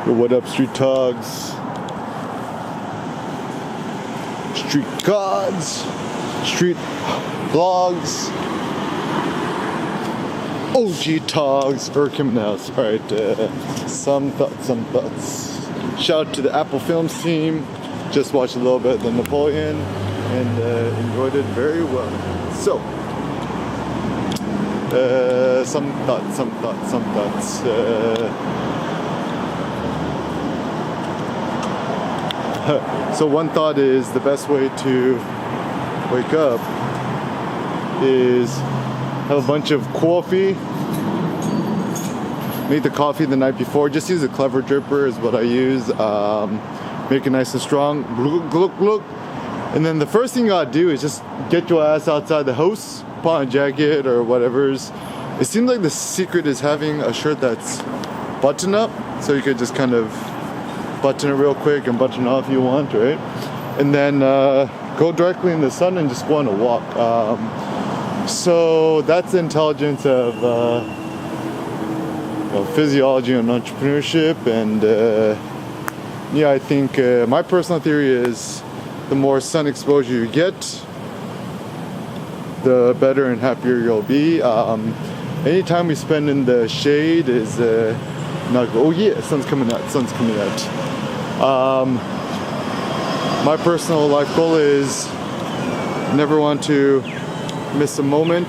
Yo, what up, street togs? Street gods, street vlogs, OG togs, Verkim House. Alright, some thoughts. Shout out to the Apple Films team. Just watched a little bit of the Napoleon and enjoyed it very well. So, some thoughts. So one thought is the best way to wake up is have a bunch of coffee. Make the coffee the night before. Just use a Clever Dripper is what I use. Make it nice and strong. Gluk, gluk. And then the first thing you gotta do is just get your ass outside the house, put on a jacket or whatever's. It seems like the secret is having a shirt that's button up, so you could just kind of button it real quick and button off if you want, right? And then go directly in the sun and just go on a walk. So that's the intelligence of physiology and entrepreneurship. And yeah, I think my personal theory is the more sun exposure you get, the better and happier you'll be. Anytime we spend in the shade is not good. Oh yeah, sun's coming out. My personal life goal is never want to miss a moment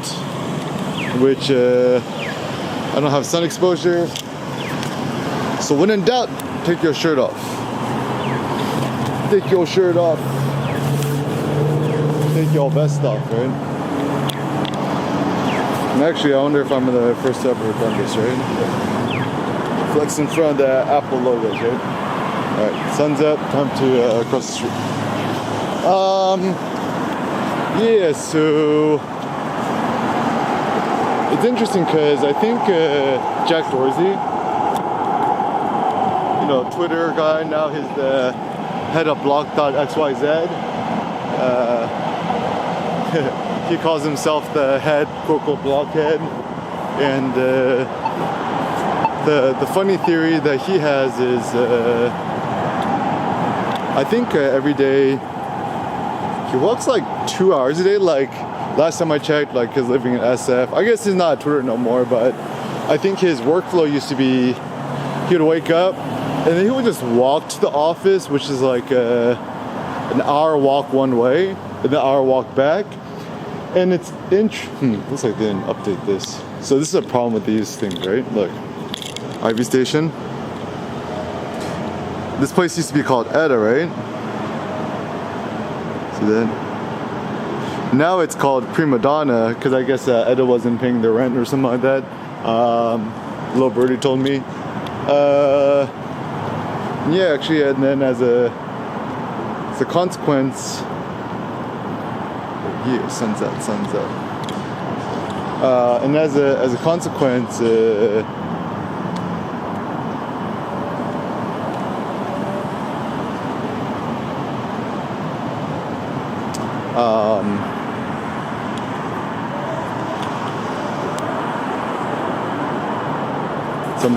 which I don't have sun exposure. So when in doubt, take your shirt off. Take your shirt off. Take your vest off, right? And actually, I wonder if I'm the first to ever done this, right? Flex in front of the Apple logos, right? Alright, sun's up, time to cross the street. Yeah, so it's interesting because I think Jack Dorsey, Twitter guy, now he's the head of block.xyz. He calls himself the head quote blockhead, and the funny theory that he has is I think every day he walks like 2 hours a day. Like last time I checked, like he's living in SF. I guess he's not at Twitter no more, but I think his workflow used to be he would wake up and then he would just walk to the office, which is like an hour walk one way and an hour walk back. And it's looks like they didn't update this. So this is a problem with these things, right? Look, Ivy Station. This place used to be called Edda, right? See that? Now it's called Prima Donna because I guess Edda wasn't paying their rent or something like that. Little Birdie told me. Yeah, actually, and then as a consequence. Yeah, sun's up. And as a consequence,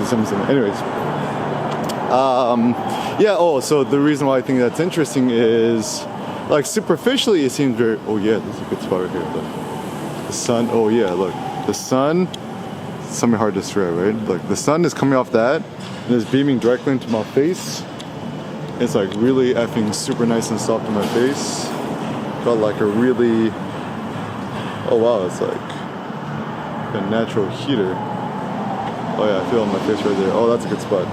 something. Anyways, yeah. Oh, so the reason why I think that's interesting is, like, superficially, it seems very. Oh yeah, this is a good spot right here. Look, the sun. Oh yeah, look, the sun. Something hard to describe, right? Look, the sun is coming off that, and it's beaming directly into my face. It's like really effing super nice and soft in my face. Got like a really. Oh wow, it's like a natural heater. Oh yeah, I feel it on my face right there. Oh, that's a good spot.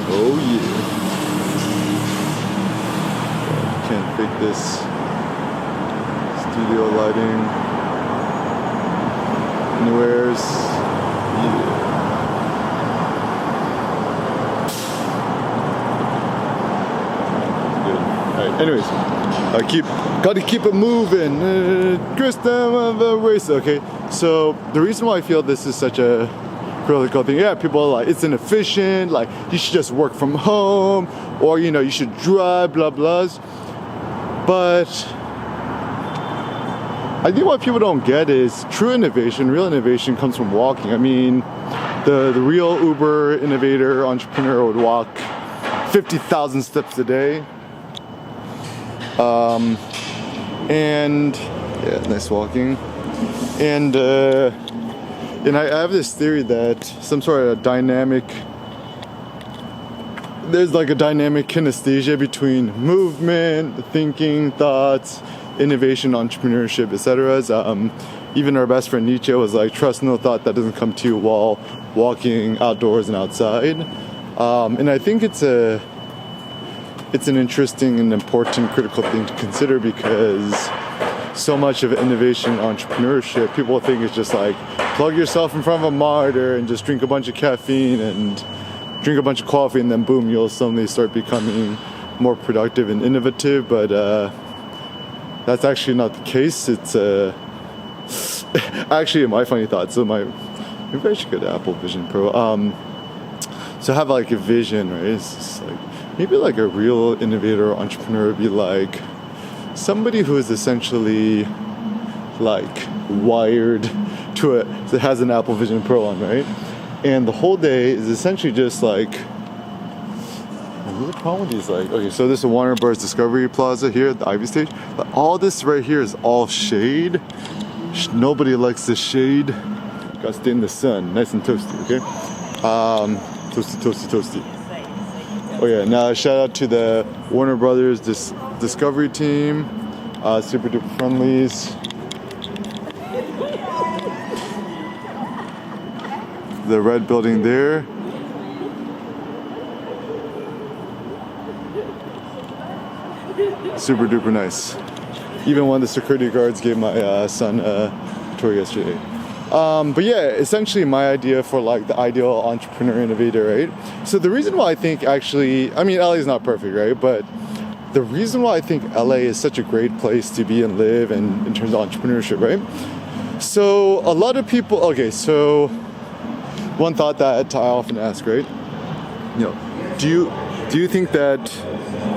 Oh yeah. Can't fake this. Studio lighting. Anywheres. Yeah. Good. Alright, anyways. Gotta keep it moving. Kristen of the race. Okay, so the reason why I feel this is such a critical thing, yeah, people are like, it's inefficient, like you should just work from home, or you should drive, blah blahs. But I think what people don't get is true innovation, real innovation comes from walking. I mean, The real Uber innovator entrepreneur would walk 50,000 steps a day. And yeah, nice walking. And I have this theory that some sort of there's like a dynamic kinesthesia between movement, thinking, thoughts, innovation, entrepreneurship, etc. Even our best friend Nietzsche was like, trust no thought that doesn't come to you while walking outdoors and outside. And I think it's an interesting and important critical thing to consider, because so much of innovation and entrepreneurship, people think it's just like plug yourself in front of a monitor and just drink a bunch of caffeine and drink a bunch of coffee, and then boom, you'll suddenly start becoming more productive and innovative. But that's actually not the case. It's actually my funny thought. So maybe I should get Apple Vision Pro. So have like a vision, right? It's just like maybe like a real innovator or entrepreneur would be like somebody who is essentially like wired to it, that has an Apple Vision Pro on, right? And the whole day is essentially just like, the problem with these, like, okay, so this is Warner Bros. Discovery Plaza here at the Ivy Stage, but all this right here is all shade. Nobody likes the shade. Gotta stay in the sun, nice and toasty, okay? Toasty. Oh yeah, now shout out to the Warner Brothers Discovery team, super duper friendlies. The red building there. Super duper nice. Even one of the security guards gave my son a tour yesterday. But yeah, essentially my idea for like the ideal entrepreneur innovator, right? So the reason why I think actually, I mean, LA is not perfect, right? But the reason why I think LA is such a great place to be and live, and in terms of entrepreneurship, right? So a lot of people, okay, so one thought that I often ask, right? You know, do you think that,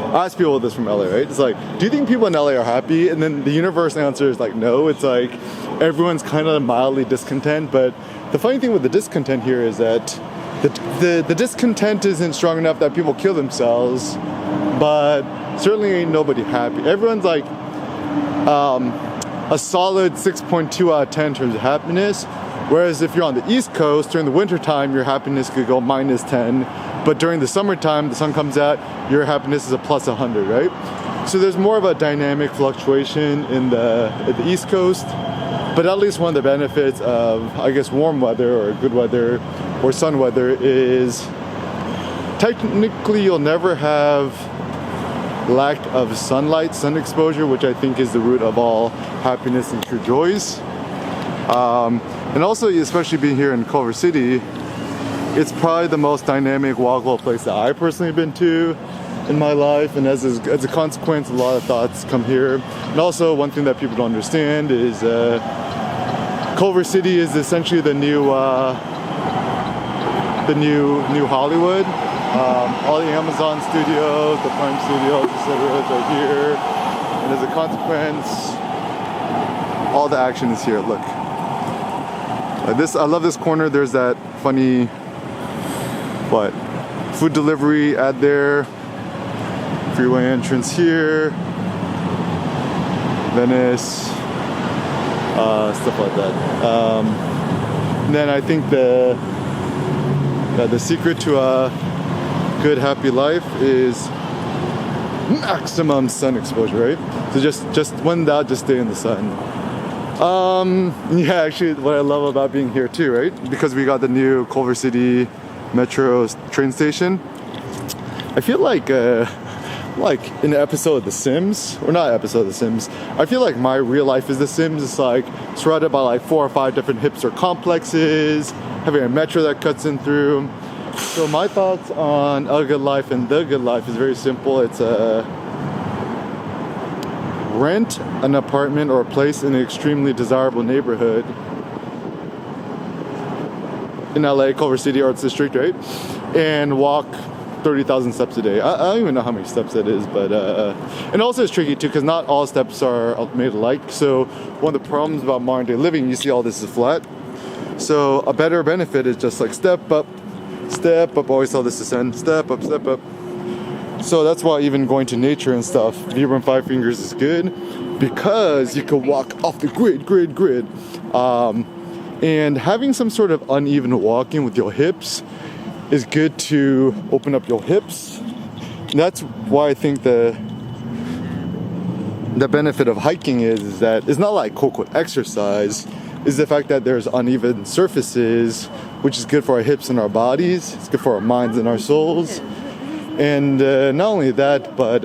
I ask people this from LA, right? It's like, do you think people in LA are happy? And then the universe answer is like, no. It's like everyone's kind of mildly discontent. But the funny thing with the discontent here is that the discontent isn't strong enough that people kill themselves, but certainly ain't nobody happy. Everyone's like a solid 6.2 out of 10 in terms of happiness. Whereas if you're on the East Coast, during the wintertime, your happiness could go -10. But during the summertime, the sun comes out, your happiness is a +100, right? So there's more of a dynamic fluctuation at the East Coast. But at least one of the benefits of, I guess, warm weather or good weather or sun weather is technically you'll never have lack of sunlight, sun exposure, which I think is the root of all happiness and true joys. And also, especially being here in Culver City, it's probably the most dynamic, walkable place that I personally been to in my life. And as a consequence, a lot of thoughts come here. And also, one thing that people don't understand is Culver City is essentially the new Hollywood. All the Amazon studios, the Prime studios, etc. are here. And as a consequence, all the action is here. Look. I love this corner. There's that funny, food delivery ad there. Freeway entrance here. Venice, stuff like that. And then I think the secret to a good, happy life is maximum sun exposure, right? So just when that, just stay in the sun. Yeah, actually, what I love about being here too, right? Because we got the new Culver City Metro train station. I feel like in an episode of The Sims, or not an episode of The Sims, I feel like my real life is The Sims. It's like surrounded by like 4 or 5 different hipster complexes, having a metro that cuts in through. So my thoughts on a good life and the good life is very simple. It's rent an apartment or a place in an extremely desirable neighborhood in LA, Culver City Arts District, right? And walk 30,000 steps a day. I don't even know how many steps that is, but and also it's tricky too because not all steps are made alike. So one of the problems about modern day living, you see all this is flat. So a better benefit is just like step up, always tell this descend, step up, step up. So that's why even going to nature and stuff, Vibram Five Fingers is good because you can walk off the grid. And having some sort of uneven walking with your hips is good to open up your hips. And that's why I think the benefit of hiking is that it's not like quote exercise, is the fact that there's uneven surfaces, which is good for our hips and our bodies. It's good for our minds and our souls. And not only that, but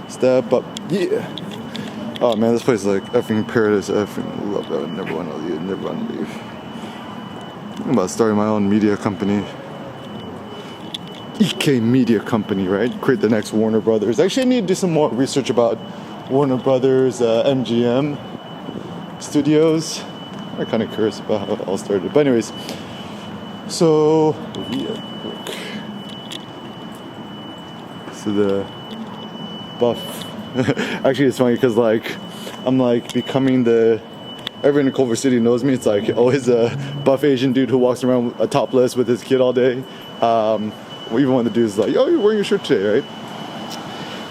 step up, yeah. Oh man, this place is like effing paradise. I effing love that. I never want to leave. I'm about starting my own media company. EK Media Company, right? Create the next Warner Brothers. Actually, I need to do some more research about Warner Brothers, MGM Studios. I'm kind of curious about how it all started. But anyways, so yeah, so the buff. Actually, it's funny because like I'm like becoming the. Everyone in Culver City knows me. It's like always a buff Asian dude who walks around topless with his kid all day. Even when the dude's like, "Oh, you're wearing your shirt today, right?"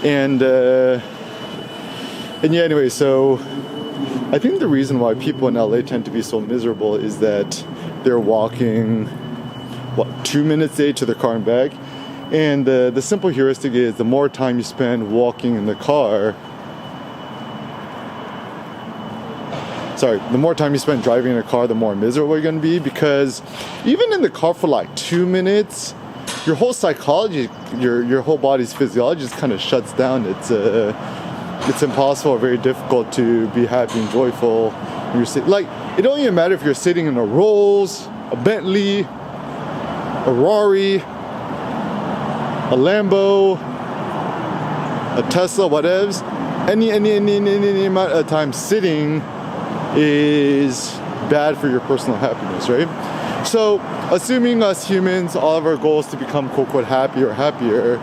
And yeah. Anyway, so I think the reason why people in LA tend to be so miserable is that they're walking 2 minutes a day to their car and back. And the simple heuristic is the more time you spend walking in the car, the more time you spend driving in a car, the more miserable you're going to be, because even in the car for like 2 minutes, your whole psychology, your whole body's physiology just kind of shuts down. It's impossible or very difficult to be happy and joyful when you're sitting. Like, it don't even matter if you're sitting in a Rolls, a Bentley, a Rari, a Lambo, a Tesla, whatevs. Any amount of time sitting is bad for your personal happiness, right? So, assuming us humans, all of our goals to become quote happier,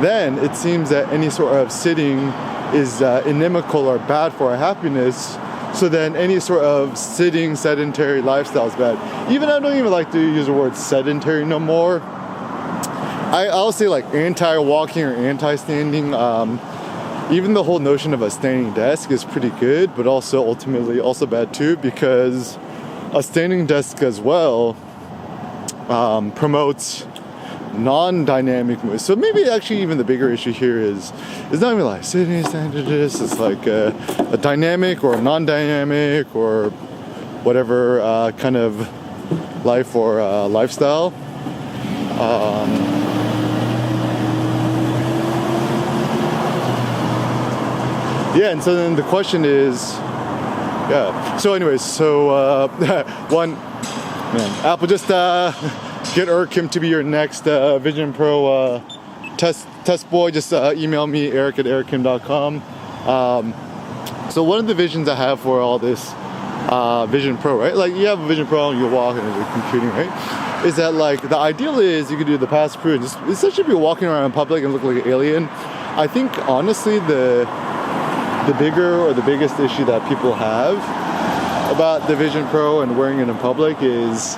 then it seems that any sort of sitting is inimical or bad for our happiness. So then any sort of sitting sedentary lifestyle is bad. Even I don't even like to use the word sedentary no more. I'll say like anti-walking or anti-standing. Even the whole notion of a standing desk is pretty good, but also ultimately also bad too, because a standing desk as well promotes non-dynamic moves. So maybe actually even the bigger issue here is not even like sitting, standing desk. It's like a dynamic or a non-dynamic or whatever kind of life or lifestyle. Yeah, and so then the question is, yeah. So anyways, Apple just get Kim to be your next Vision Pro test boy. Just email me, eric@erickim.com. So one of the visions I have for all this Vision Pro, right? Like you have a Vision Pro and you walk and you're computing, right? Is that like the ideal is you could do the pass through and just essentially be walking around in public and look like an alien. I think honestly the bigger or the biggest issue that people have about the Vision Pro and wearing it in public is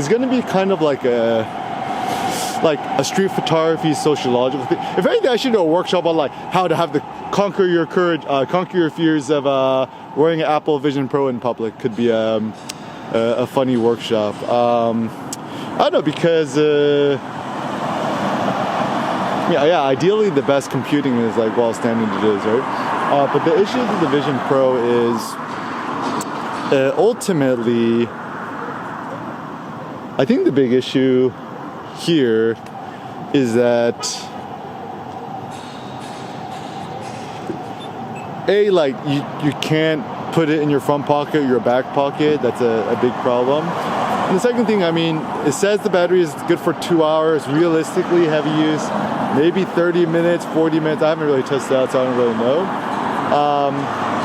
going to be kind of like a street photography sociological thing. If anything, I should do a workshop on like how to have to conquer your fears of wearing an Apple Vision Pro in public. Could be a funny workshop. I don't know, because ideally the best computing is like while standing it is, right? But the issue with the Vision Pro is ultimately, I think the big issue here is that like you can't put it in your front pocket or your back pocket. That's a big problem. And the second thing, I mean, it says the battery is good for 2 hours. Realistically, heavy use, maybe 30 minutes, 40 minutes. I haven't really tested that, so I don't really know.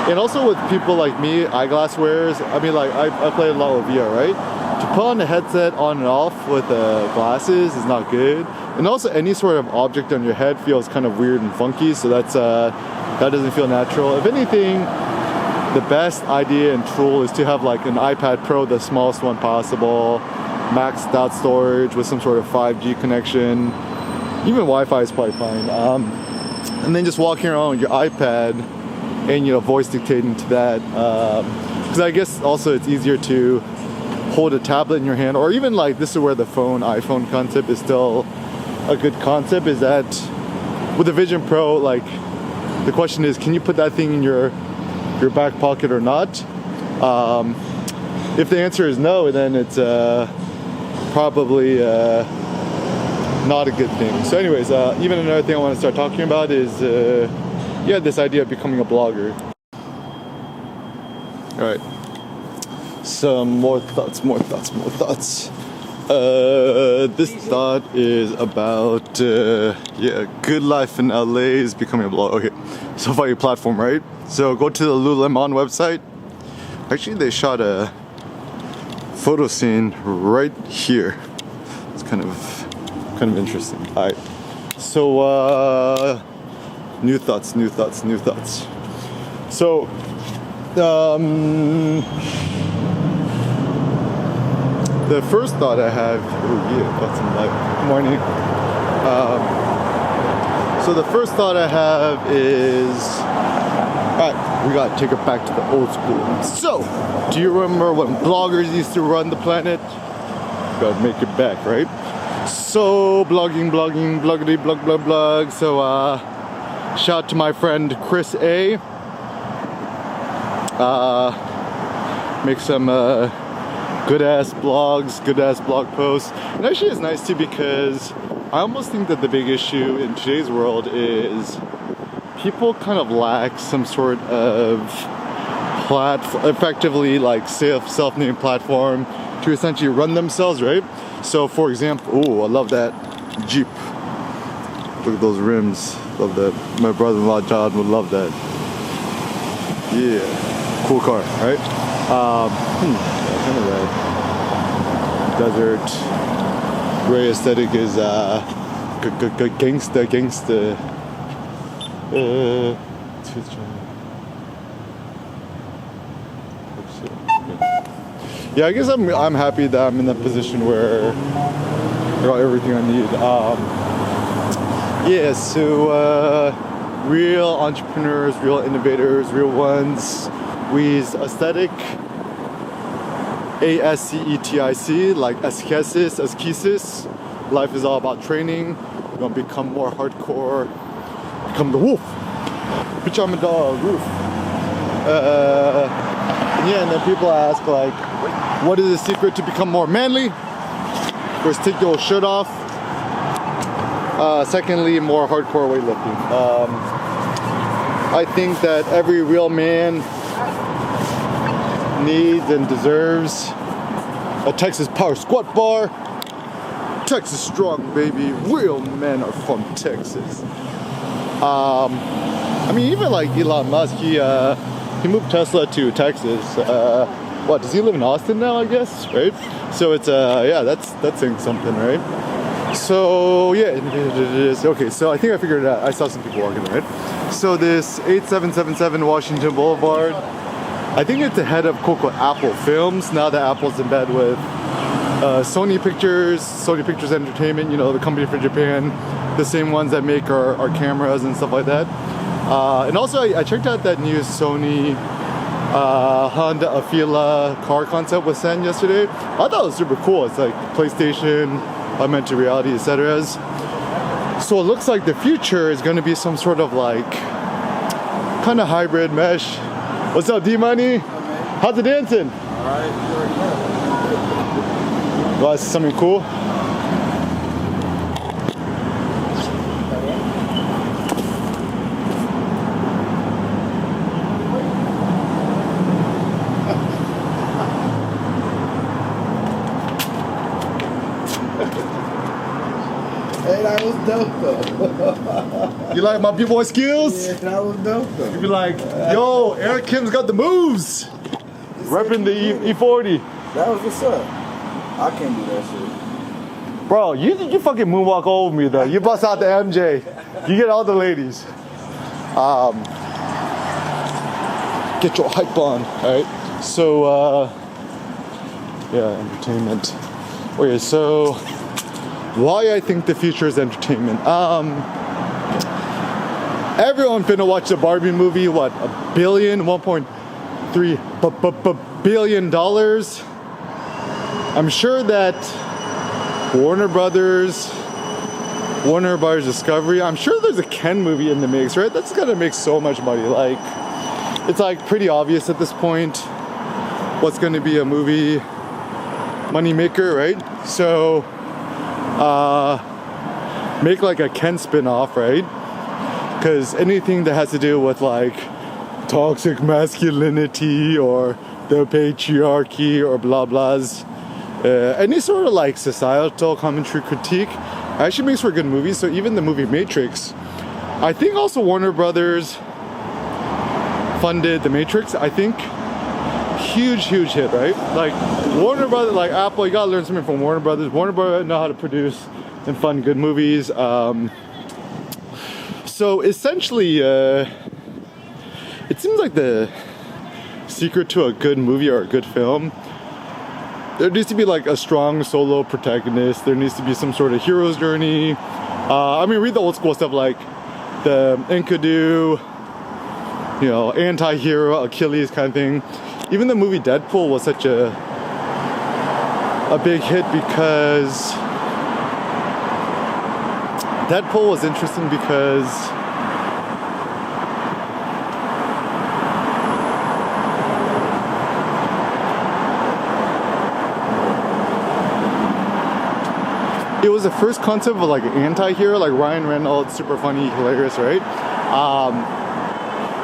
And also with people like me, eyeglass wearers, I mean, like I play a lot with VR, right? To put on the headset on and off with glasses is not good. And also any sort of object on your head feels kind of weird and funky, so that doesn't feel natural. If anything, the best idea and tool is to have like an iPad Pro, the smallest one possible, maxed out storage with some sort of 5G connection. Even Wi-Fi is probably fine. And then just walking around with your iPad and, you know, voice dictating to that. Because I guess also it's easier to hold a tablet in your hand, or even like this is where the iPhone concept is still a good concept, is that with the Vision Pro, like the question is, can you put that thing in your back pocket or not? If the answer is no, then it's probably not a good thing. So anyways, even another thing I want to start talking about is this idea of becoming a blogger. All right, some more thoughts. This thought is about good life in LA is becoming a blog. Okay, so find your platform, right? So go to the Lululemon website. Actually, they shot a photo scene right here. It's kind of interesting. All right, so new thoughts. So the first thought I have, got some light. Good morning. So the first thought I have is, all right, we gotta take it back to the old school. So, do you remember when bloggers used to run the planet? Gotta make it back, right? So, blogging, bloggity, blog. So, shout out to my friend Chris A. Make some good ass blogs, good ass blog posts. And actually it's nice too, because I almost think that the big issue in today's world is people kind of lack some sort of effectively like self-named platform to essentially run themselves, right? So for example, I love that Jeep. Look at those rims. Love that. My brother-in-law John would love that. Yeah, cool car, right? Kind of that desert gray aesthetic is gangsta. Yeah, I guess I'm happy that I'm in a position where I got everything I need. So real entrepreneurs, real innovators, real ones. With aesthetic, ASCETIC, like ascesis. Life is all about training. You're gonna become more hardcore. Become the wolf. Pajama dog, roof. And then people ask like, what is the secret to become more manly? First, take your shirt off. Secondly, more hardcore weightlifting. I think that every real man needs and deserves a Texas power squat bar. Texas strong, baby. Real men are from Texas. I mean, even like Elon Musk, he moved Tesla to Texas. What, does he live in Austin now, I guess, right? So it's that's saying something, right? So yeah, it is. Okay, so I think I figured it out. I saw some people walking, right? So this 8777 Washington Boulevard, I think it's the head of Apple Films. Now that Apple's in bed with Sony Pictures Entertainment, you know, the company from Japan, the same ones that make our cameras and stuff like that. And also I checked out that new Sony Honda Afeela car concept was sent yesterday. I thought it was super cool. It's like PlayStation, augmented reality, etc. So it looks like the future is going to be some sort of like kind of hybrid mesh. What's up, D-Money? How's it dancing? Alright, well, this is something cool. Hey, that was dope though. You like my b-boy skills? Yeah, that was dope though. You be like, yo, Eric Kim's got the moves. Repping the E40. That was what's up. I can't do that shit. Bro, you fucking moonwalk over me though. You bust out the MJ. You get all the ladies. Get your hype on. All right. So, yeah, entertainment. Okay, so why I think the future is entertainment. Everyone finna watch the Barbie movie. What, $1 billion, $1.3 billion dollars. I'm sure that Warner Brothers Discovery, I'm sure there's a Ken movie in the mix, right? That's gonna make so much money. Like, it's like pretty obvious at this point what's gonna be a movie money maker, right? So make like a Ken spin-off, right? Because anything that has to do with like toxic masculinity or the patriarchy or blah blahs, any sort of like societal commentary critique actually makes for good movies. So even the movie Matrix, I think also Warner Brothers funded the Matrix. I think huge hit, right? Like Warner Brothers, like Apple, you gotta learn something from Warner Brothers. Warner Brothers know how to produce and fund good movies. So essentially, it seems like the secret to a good movie or a good film, there needs to be like a strong solo protagonist. There needs to be some sort of hero's journey. I mean, read the old school stuff like the Enkidu, you know, anti-hero, Achilles kind of thing. Even the movie Deadpool was such a big hit because Deadpool was interesting because it was the first concept of like an anti-hero, like Ryan Reynolds, super funny, hilarious, right?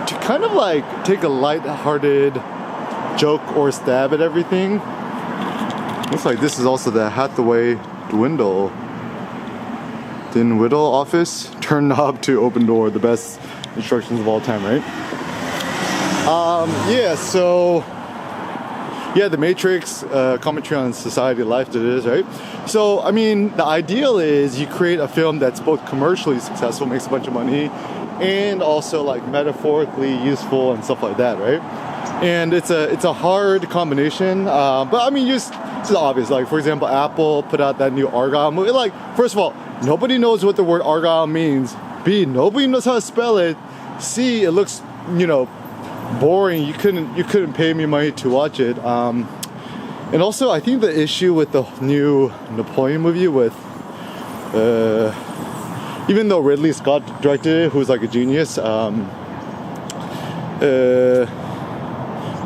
To kind of like take a light-hearted joke or stab at everything. Looks like this is also the Hathaway Dinwiddie office. Turn knob to open door, the best instructions of all time, right? The Matrix, commentary on society, life, it is, right? So, I mean, the ideal is you create a film that's both commercially successful, makes a bunch of money, and also like metaphorically useful and stuff like that, right? And it's a hard combination, but I mean, it's obvious. Like, for example, Apple put out that new Argyle movie. Like, first of all, nobody knows what the word Argyle means. B, nobody knows how to spell it. C, it looks, you know, boring. You couldn't pay me money to watch it. And also, I think the issue with the new Napoleon movie with, even though Ridley Scott directed it, who's like a genius,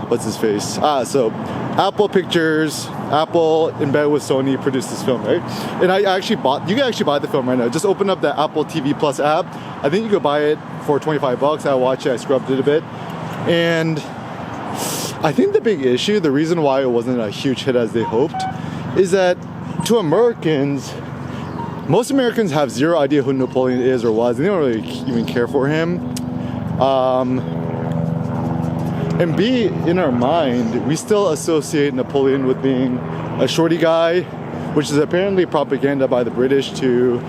what's his face? So Apple Pictures, Apple in bed with Sony produced this film, right? And you can actually buy the film right now. Just open up the Apple TV Plus app. I think you could buy it for $25. I watched it, I scrubbed it a bit. And I think the big issue, the reason why it wasn't a huge hit as they hoped, is that to Americans, most Americans have zero idea who Napoleon is or was. They don't really even care for him. And B, in our mind, we still associate Napoleon with being a shorty guy, which is apparently propaganda by the British to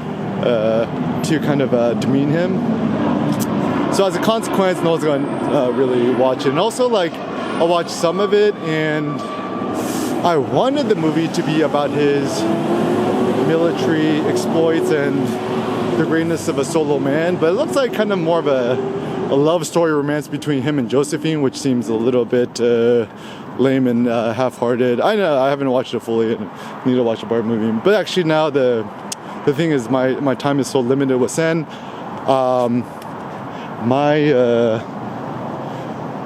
kind of demean him. So as a consequence, no one's going to really watch it. And also, like, I watched some of it, and I wanted the movie to be about his military exploits and the greatness of a solo man, but it looks like kind of more of a love story romance between him and Josephine, which seems a little bit lame and half-hearted. I know I haven't watched it fully and need to watch a Barbie movie. But actually now the thing is my time is so limited with Sen.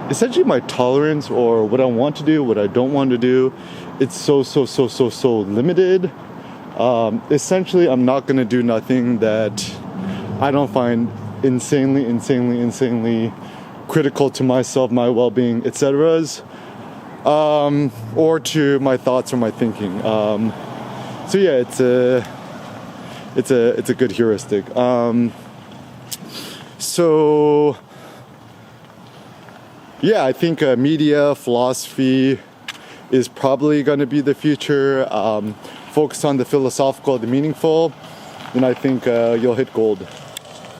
Essentially my tolerance or what I want to do, what I don't want to do, it's so limited. Essentially I'm not going to do nothing that I don't find insanely critical to myself, my well-being, etc. Or to my thoughts or my thinking. So yeah, it's a good heuristic. So yeah, I think media philosophy is probably going to be the future. Focus on the philosophical, the meaningful, and I think you'll hit gold.